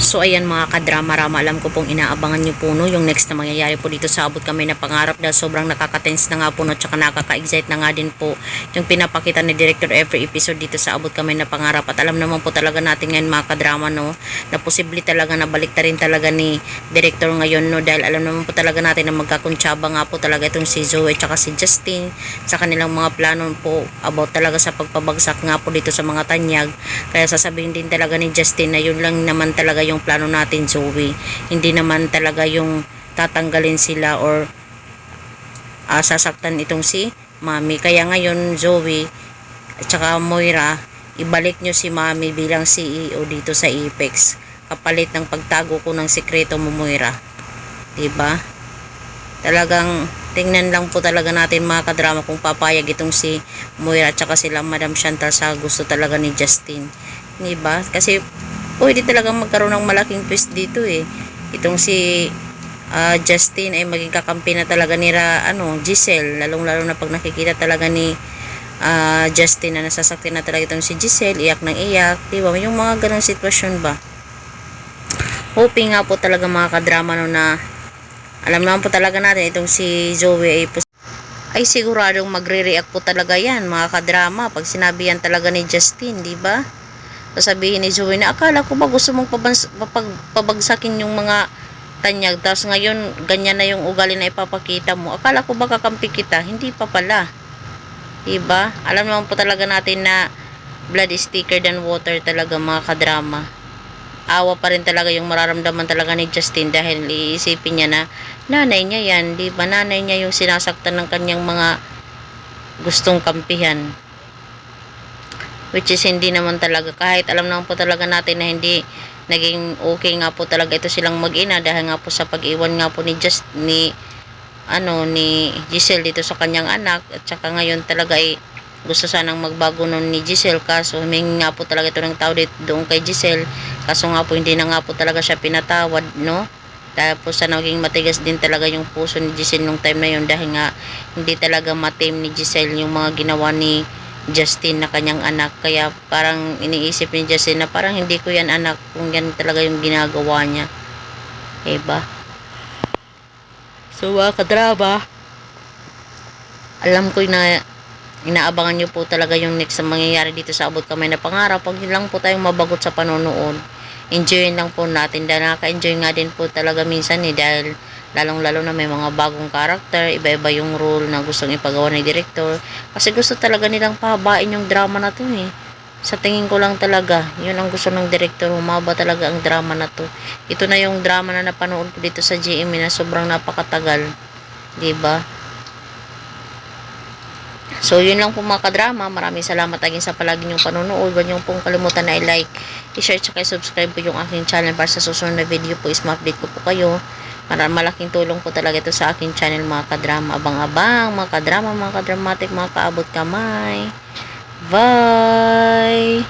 So ayan mga kadrama-rama, alam ko pong inaabangan nyo po no, yung next na mangyayari po dito sa Abot Kami na Pangarap, dahil sobrang nakaka-tense na nga po no, tsaka nakaka-excite na nga din po yung pinapakita ni Director every episode dito sa Abot Kami na Pangarap. At alam naman po talaga natin ngayon mga kadrama no, na posible talaga na balik rin talaga ni Director ngayon no, dahil alam naman po talaga natin na magkakuntsaba nga po talaga itong si Zoe tsaka si Justin sa kanilang mga plano po about talaga sa pagpabagsak nga po dito sa mga tanyag. Kaya sasabihin din talaga ni Justin na yun lang naman talaga yung plano natin, Zoe. Hindi naman talaga yung tatanggalin sila or sasaktan itong si Mami. Kaya ngayon, Zoe at saka Moira, ibalik nyo si Mami bilang CEO dito sa Apex. Kapalit ng pagtago ko ng sekreto mo, Moira. Diba? Talagang tingnan lang po talaga natin mga kadrama kung papayag itong si Moira at saka sila Madam Chantal sa gusto talaga ni Justin. Diba? Kasi pwede talagang magkaroon ng malaking twist dito eh. Itong si Justin ay maging kakampi na talaga nila Giselle, lalong-lalo na pag nakikita talaga ni Justin na nasasaktan na talaga itong si Giselle, iyak ng iyak, diba? Yung mga ganong sitwasyon ba. Hoping nga po talaga mga kadrama no, na alam naman po talaga natin itong si Zoe ay siguradong magre-react po talaga yan mga kadrama pag sinabi yan talaga ni Justin, diba? Sasabihin ni Zoe na akala ko ba gusto mong pabagsakin yung mga tanyag, tapos ngayon ganyan na yung ugali na ipapakita mo, akala ko ba kakampi kita, hindi pa pala, diba? Alam naman po talaga natin na blood is thicker than water talaga mga kadrama. Awa pa rin talaga yung mararamdaman talaga ni Justin dahil iisipin niya na nanay niya yan, diba? Nanay niya yung sinasaktan ng kanyang mga gustong kampihan, which is hindi naman talaga, kahit alam naman po talaga natin na hindi naging okay nga po talaga ito silang mag-ina dahil nga po sa pag-iwan nga po ni Giselle dito sa kanyang anak, at saka ngayon talaga ay gusto sanang magbago nun ni Giselle, kaso humingi nga po talaga ito ng tawad doon kay Giselle, kaso nga po hindi na nga po talaga siya pinatawad no. Tapos sa naging matigas din talaga yung puso ni Giselle nung time na yun dahil nga hindi talaga matame ni Giselle yung mga ginawa ni Justin na kanyang anak. Kaya parang iniisip ni Justin na parang hindi ko yan anak kung yan talaga yung ginagawa niya, diba? So mga kadrama, alam ko na inaabangan nyo po talaga yung next na mangyayari dito sa Abot Kami na Pangarap. Huwag lang po tayong mabagot sa panonood, enjoyin lang po natin dahil nakaka-enjoy nga din po talaga minsan dahil lalong-lalo na may mga bagong karakter, iba-iba yung role na gustong ipagawa ni Director, kasi gusto talaga nilang pahabain yung drama na to eh. Sa tingin ko lang talaga, yun ang gusto ng Director, humaba talaga ang drama na to. Ito na yung drama na napanood ko dito sa GMA na sobrang napakatagal, diba? So yun lang po mga kadrama, maraming salamat again sa palagi niyong panonood. Huwag niyong pong kalimutan na i-like, i-share, tsaka i-subscribe po yung aking channel para sa susunod na video po is ma-update ko po kayo. Malaking tulong po talaga ito sa aking channel mga kadrama. Abang-abang mga kadrama, mga kadramatic, mga kaabot kamay. Bye!